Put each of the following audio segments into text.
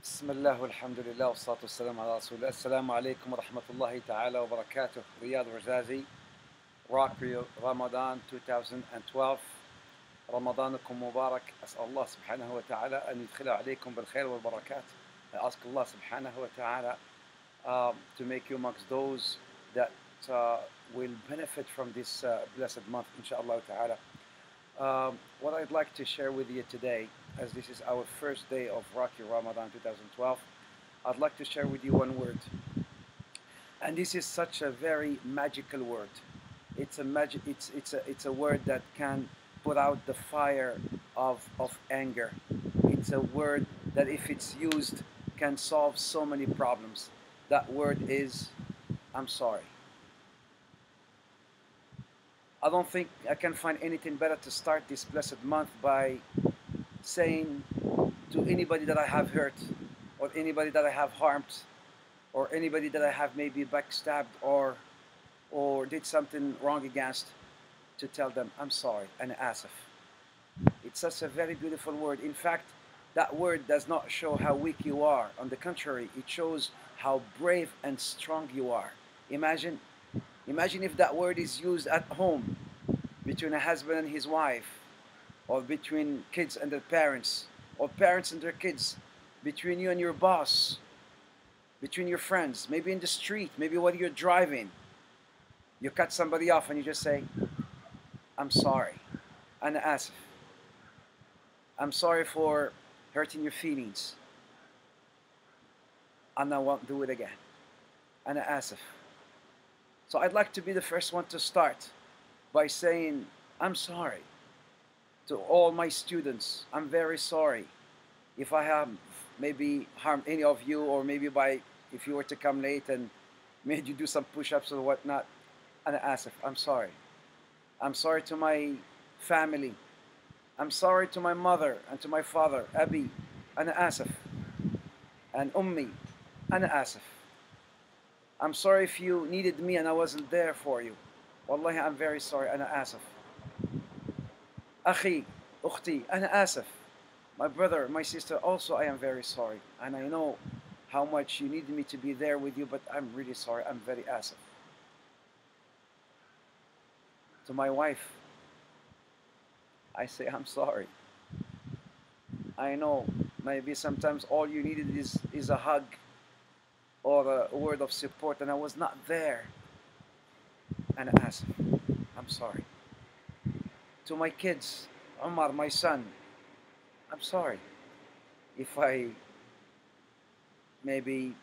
بسم الله والحمد لله والصلاة والسلام على رسول الله. السلام عليكم ورحمة الله تعالى وبركاته. Riad Ouarzazi, ROC Your Ramadan 2012. رمضانكم مبارك. أسأل الله سبحانه وتعالى أن يدخل عليكم بالخير والبركات. I ask Allah subhanahu wa ta'ala to make you amongst those that will benefit from this blessed month, inshallah ta'ala. What I'd like to share with you today, as this is our first day of ROC Your Ramadan 2012, I'd like to share with you one word. And this is such a very magical word. It's a word that can put out the fire of anger. It's a word that, if it's used, can solve so many problems. That word is, I'm sorry. I don't think I can find anything better to start this blessed month by saying to anybody that I have hurt, or anybody that I have harmed, or anybody that I have maybe backstabbed or did something wrong against, to tell them I'm sorry, and asif. It's such a very beautiful word. In fact, that word does not show how weak you are. On the contrary, it shows how brave and strong you are. Imagine if that word is used at home, between a husband and his wife, or between kids and their parents, or parents and their kids, between you and your boss, between your friends, maybe in the street, maybe while you're driving. You cut somebody off and you just say, I'm sorry, ana asif. I'm sorry for hurting your feelings, and I won't do it again, ana asif. So I'd like to be the first one to start by saying, I'm sorry to all my students. I'm very sorry if I have maybe harmed any of you, or maybe if you were to come late and made you do some push-ups or whatnot. Ana asif, I'm sorry. I'm sorry to my family. I'm sorry to my mother and to my father, Abi, ana asif, and Ummi, ana asif. I'm sorry if you needed me and I wasn't there for you. Wallahi, I'm very sorry. Ana asif. Akhi, ukhti, ana asif. My brother, my sister, also I am very sorry. And I know how much you needed me to be there with you, but I'm really sorry. I'm very asif. To my wife, I say I'm sorry. I know maybe sometimes all you needed is a hug or a word of support, and I was not there. And I ask, I'm sorry. To my kids, Omar, my son, I'm sorry if I maybe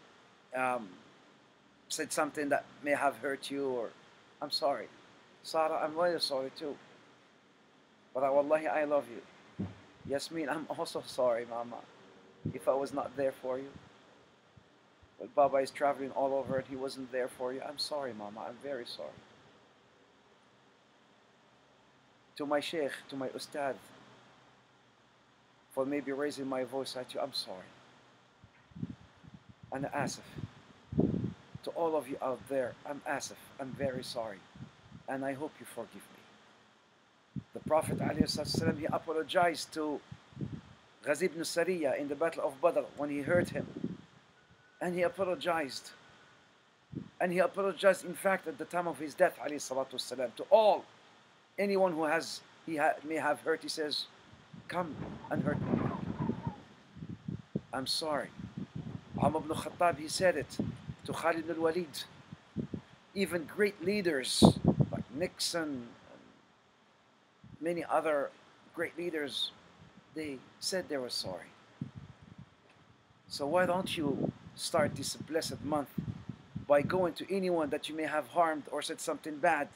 said something that may have hurt you, or I'm sorry. Sarah, I'm really sorry too. But wallahi, I love you. Yasmin, I'm also sorry, Mama, if I was not there for you. But Baba is traveling all over and he wasn't there for you. I'm sorry, Mama. I'm very sorry. To my Sheikh, to my Ustad, for maybe raising my voice at you, I'm sorry. And asif. To all of you out there, I'm asif. I'm very sorry. And I hope you forgive me. The Prophet ﷺ, he apologized to Ghazi ibn Sariya in the Battle of Badr when he hurt him. And he apologized. And he apologized, in fact, at the time of his death, ﷺ, to anyone who may have hurt. He says, come and hurt me. I'm sorry. Umar ibn Khattab, he said it to Khalid ibn al-Walid. Even great leaders like Nixon and many other great leaders, they said they were sorry. So why don't you start this blessed month by going to anyone that you may have harmed or said something bad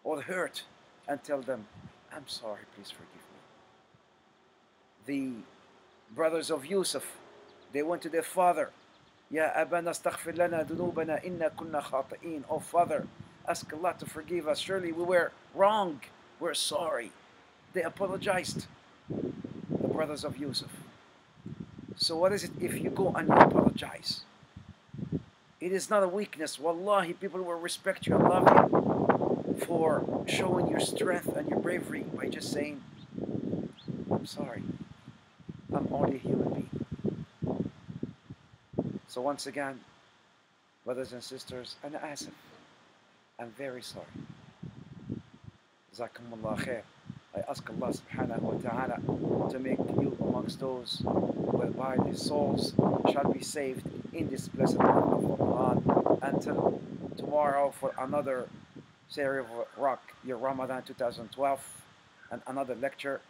or hurt, and tell them, I'm sorry, please forgive me. The brothers of Yusuf, they went to their father, Ya abana astaghfir lana dunubana inna kunna khata'in. Oh Father, ask Allah to forgive us. Surely we were wrong. We're sorry. They apologized, the brothers of Yusuf. So what is it if you go and you apologize? It is not a weakness. Wallahi, people will respect you and love you for showing your strength and your bravery by just saying, I'm sorry. I'm only a human being. So once again, brothers and sisters, أنا آسف. I'm very sorry. Jazakumullah khair. I ask Allah subhanahu wa ta'ala to make you amongst those whereby their souls shall be saved in this blessed month of Ramadan. Until tomorrow for another series of ROC Your Ramadan 2012 and another lecture,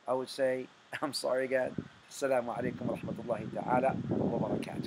I would say, I'm sorry again. Assalamu alaikum wa rahmatullahi ta'ala wa barakatuh.